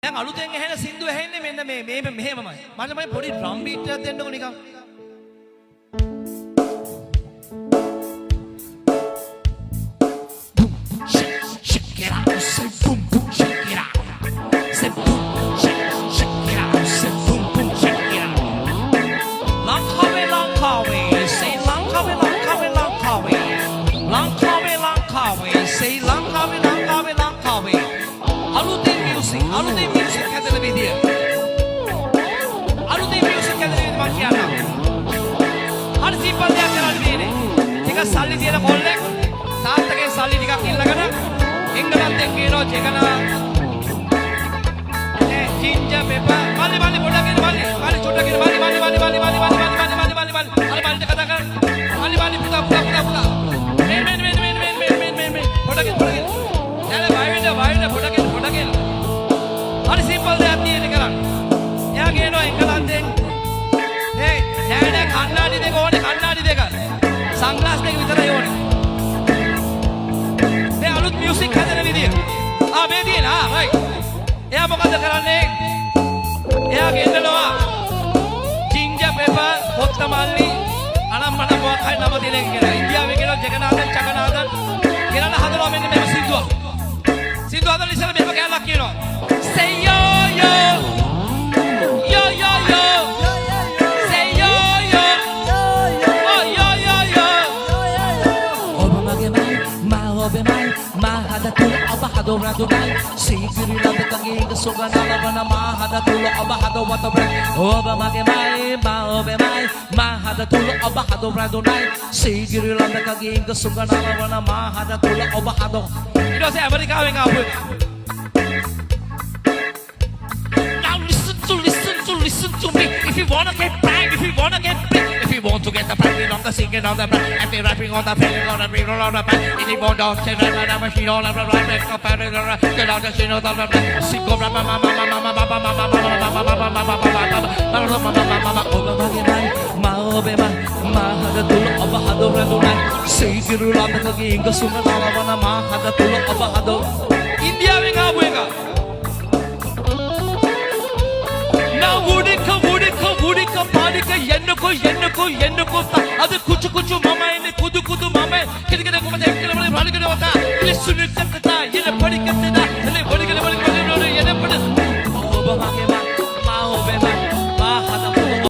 දැන් අලුතෙන් ඇහෙන සින්දු ඇහෙන්නේ මෙන්න මෙහෙමමයි. මට මම පොඩි ඩ්‍රම් බීට් එකක් දෙන්නකො නිකන්. Shake it out, say boom boom, shake it out. Say boom, shake it out, say boom boom, shake it out. Langkawi, say Langkawi, say Langkawi. Alutin music හැදෙන විදිය. අලුතෙන් music හැදෙන විදිය මම කියන්නම්. හරි සිම්පල් දෙයක් කරන්න තියෙන්නේ. ටික සල්ලි තියෙන කොල්ලෙක් තාත්තගේ සල්ලි ටිකක් ඉල්ලගෙන එංගලන්තෙන් කියනවා ජෙගනා ginger pepper මල්ලි පොඩ්ඩක් මල්ලි චුට්ටක් මල්ලි අර මල්ලි කතා කරන්න මල්ලි පුතා මේ පොඩ්ඩක් යාල වයින්ද පොඩ්ඩක් හරි සිම්පල් දෙයක් තියෙන කරන්න. එයා කියනවා එංගලන්තෙන් නෑ කණ්ණාඩි දෙක ඕනේ කණ්ණාඩි දෙක. සන්ග්ලාස් දෙක විතරයි ඕනේ. මේ අලුත් මියුසික් හදන විදිය. මේ තියෙන රයිට්. එයා මොකද කරන්නේ? එයා ගෙන්නනවා ginger pepper කොත්තමල්ලි අනම්මන මොකක් හරි නම දෙන එක කියලා. ඉන්දියාවේ කියනවා ජගනාදන් චකනාදන් කියලා හදනවා මෙන්න මේ සින්දුව. සින්දුව හදලා ඉස්සෙල්ලා මෙහෙම කැලක් කියනවා. Say yo yo yo yo yo say yo yo oh yo yo yo obe mai hada tul aba hado radunai sigiri lambe kangi sogana labana ma hada tul aba hado watabra obe mai hada tul aba hado radunai sigiri lambe kangi sogana labana ma hada tul aba hado ඊට පස්සේ ඇමරිකාවෙන් ආපු එක Listen to me. If you wanna get bang, if you wanna get big, if you want to get the banging on the singing on the back, and be rapping on the banging on the ring on the back, if you want to say that the machine on the right, let's go back and get on the scene on the back, sing go mama obe mai ma hada tul aba hado radunai segiru lamaka inga sungana lavana ma hada tul aba hado ඉන්දියාවෙන් ආපු එක Wudika padika yennako adu kuchu mama ene kudu mama kedi kedi kuma dekla bali bali kedi wata listen